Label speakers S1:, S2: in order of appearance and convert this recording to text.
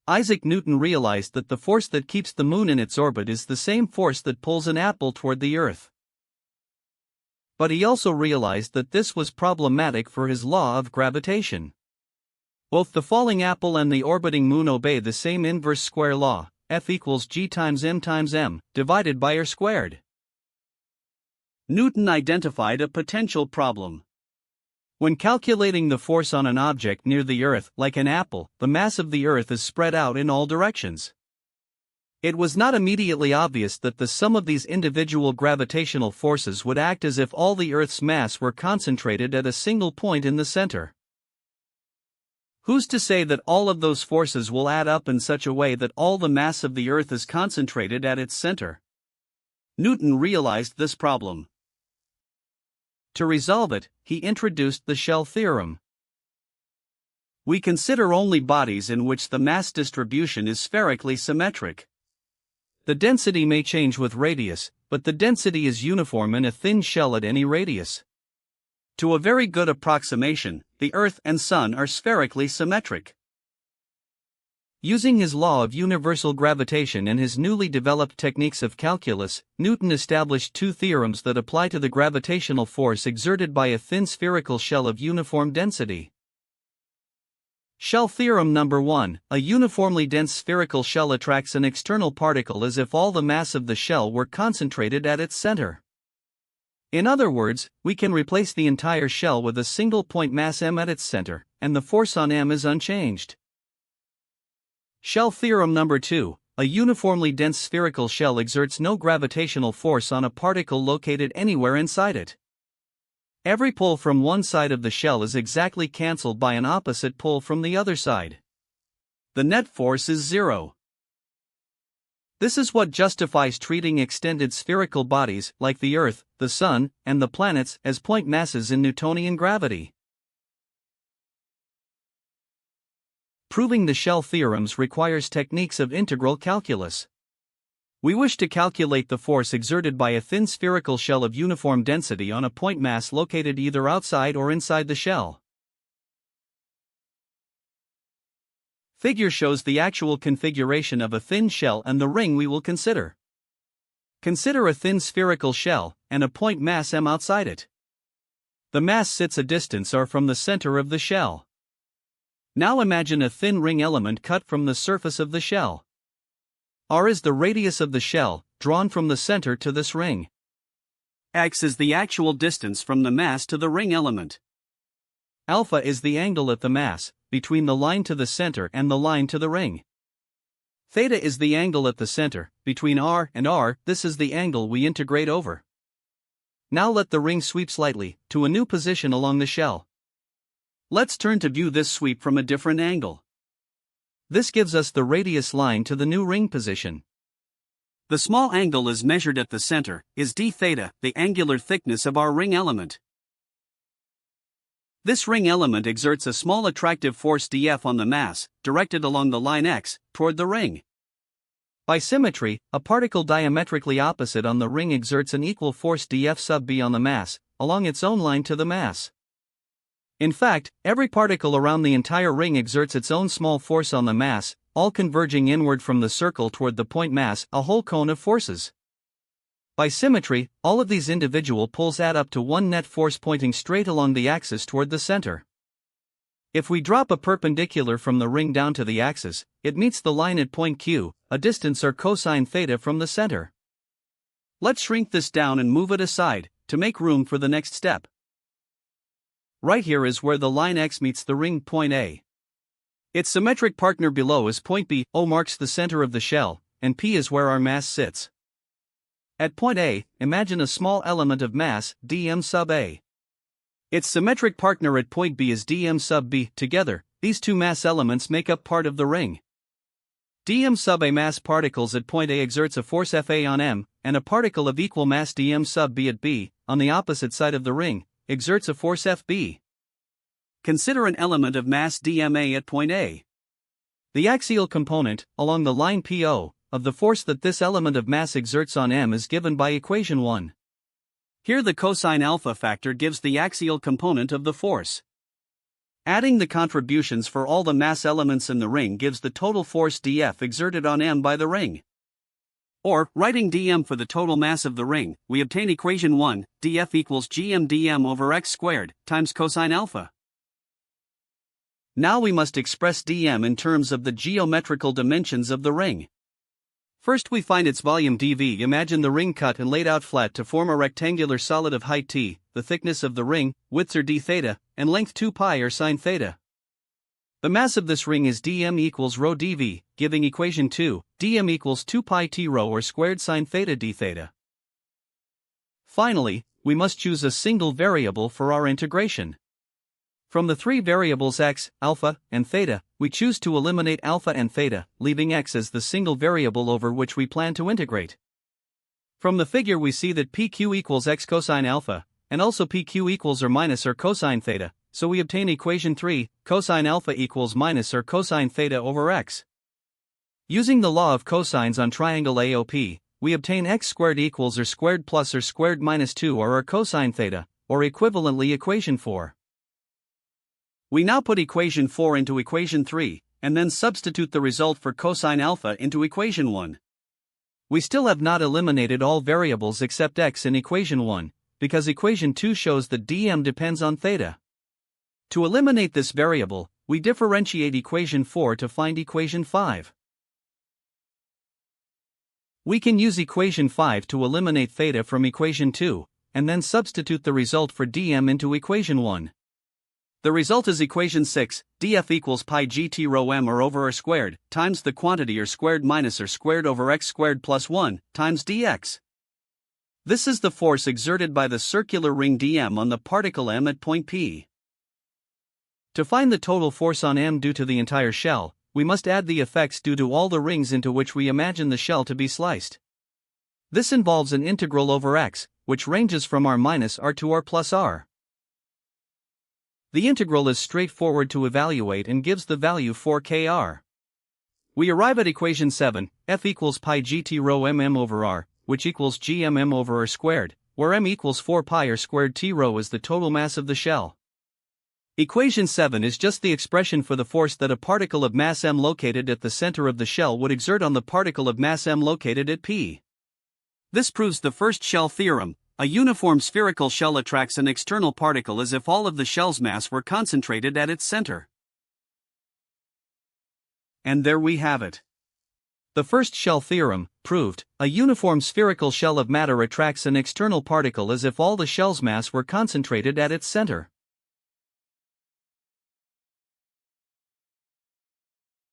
S1: Isaac Newton realized that the force that keeps the moon in its orbit is the same force that pulls an apple toward the Earth. But he also realized that this was problematic for his law of gravitation. Both the falling apple and the orbiting moon obey the same inverse square law, F equals g times m, divided by r squared. Newton identified a potential problem. When calculating the force on an object near the Earth, like an apple, the mass of the Earth is spread out in all directions. It was not immediately obvious that the sum of these individual gravitational forces would act as if all the Earth's mass were concentrated at a single point in the center. Who's to say that all of those forces will add up in such a way that all the mass of the Earth is concentrated at its center? Newton realized this problem. To resolve it, he introduced the shell theorem. We consider only bodies in which the mass distribution is spherically symmetric. The density may change with radius, but the density is uniform in a thin shell at any radius. To a very good approximation, the Earth and Sun are spherically symmetric. Using his law of universal gravitation and his newly developed techniques of calculus, Newton established two theorems that apply to the gravitational force exerted by a thin spherical shell of uniform density. Shell theorem number 1: a uniformly dense spherical shell attracts an external particle as if all the mass of the shell were concentrated at its center. In other words, we can replace the entire shell with a single point mass m at its center, and the force on m is unchanged. Shell theorem number 2: a uniformly dense spherical shell exerts no gravitational force on a particle located anywhere inside it. Every pull from one side of the shell is exactly cancelled by an opposite pull from the other side. The net force is zero. This is what justifies treating extended spherical bodies, like the Earth, the Sun, and the planets, as point masses in Newtonian gravity. Proving the shell theorems requires techniques of integral calculus. We wish to calculate the force exerted by a thin spherical shell of uniform density on a point mass located either outside or inside the shell. Figure shows the actual configuration of a thin shell and the ring we will consider. Consider a thin spherical shell, and a point mass m outside it. The mass sits a distance r from the center of the shell. Now imagine a thin ring element cut from the surface of the shell. R is the radius of the shell, drawn from the center to this ring. X is the actual distance from the mass to the ring element. Alpha is the angle at the mass, between the line to the center and the line to the ring. Theta is the angle at the center, between R and R. This is the angle we integrate over. Now let the ring sweep slightly, to a new position along the shell. Let's turn to view this sweep from a different angle. This gives us the radius line to the new ring position. The small angle is measured at the center, is d theta, the angular thickness of our ring element. This ring element exerts a small attractive force dF on the mass, directed along the line x, toward the ring. By symmetry, a particle diametrically opposite on the ring exerts an equal force dF sub b on the mass, along its own line to the mass. In fact, every particle around the entire ring exerts its own small force on the mass, all converging inward from the circle toward the point mass, a whole cone of forces. By symmetry, all of these individual pulls add up to one net force pointing straight along the axis toward the center. If we drop a perpendicular from the ring down to the axis, it meets the line at point Q, a distance r cosine theta from the center. Let's shrink this down and move it aside, to make room for the next step. Right here is where the line X meets the ring point A. Its symmetric partner below is point B. O marks the center of the shell, and P is where our mass sits. At point A, imagine a small element of mass, dm sub A. Its symmetric partner at point B is dm sub B. Together, these two mass elements make up part of the ring. dm sub A mass particles at point A exerts a force Fa on m, and a particle of equal mass dm sub B at B, on the opposite side of the ring, exerts a force Fb. Consider an element of mass dma at point A. The axial component, along the line PO, of the force that this element of mass exerts on m is given by equation 1. Here the cosine alpha factor gives the axial component of the force. Adding the contributions for all the mass elements in the ring gives the total force dF exerted on M by the ring. Or, writing dm for the total mass of the ring, we obtain equation 1, dF equals gm dm over x squared, times cosine alpha. Now we must express dm in terms of the geometrical dimensions of the ring. First we find its volume dv. Imagine the ring cut and laid out flat to form a rectangular solid of height t, the thickness of the ring, widths are d theta, and length 2 pi or sine theta. The mass of this ring is dm equals rho dv, giving equation 2, dm equals 2 pi t rho or squared sine theta d theta. Finally, we must choose a single variable for our integration. From the three variables x, alpha, and theta, we choose to eliminate alpha and theta, leaving x as the single variable over which we plan to integrate. From the figure we see that pq equals x cosine alpha, and also pq equals or minus or cosine theta, so we obtain equation 3, cosine alpha equals minus or cosine theta over x. Using the law of cosines on triangle AOP, we obtain x squared equals or squared plus or squared minus 2 or cosine theta, or equivalently equation 4. We now put equation 4 into equation 3, and then substitute the result for cosine alpha into equation 1. We still have not eliminated all variables except x in equation 1, because equation 2 shows that dm depends on theta. To eliminate this variable, we differentiate equation 4 to find equation 5. We can use equation 5 to eliminate theta from equation 2, and then substitute the result for dm into equation 1. The result is equation 6, dF equals pi gt rho m or over r squared, times the quantity r squared minus r squared over x squared plus 1, times dx. This is the force exerted by the circular ring dm on the particle m at point P. To find the total force on m due to the entire shell, we must add the effects due to all the rings into which we imagine the shell to be sliced. This involves an integral over x, which ranges from r minus r to r plus r. The integral is straightforward to evaluate and gives the value 4kr. We arrive at equation 7, f equals pi gt rho mm over r, which equals gmm over r squared, where m equals 4 pi r squared t rho is the total mass of the shell. Equation 7 is just the expression for the force that a particle of mass m located at the center of the shell would exert on the particle of mass m located at P. This proves the first shell theorem. A uniform spherical shell attracts an external particle as if all of the shell's mass were concentrated at its center. And there we have it. The first shell theorem proved a uniform spherical shell of matter attracts an external particle as if all the shell's mass were concentrated at its center.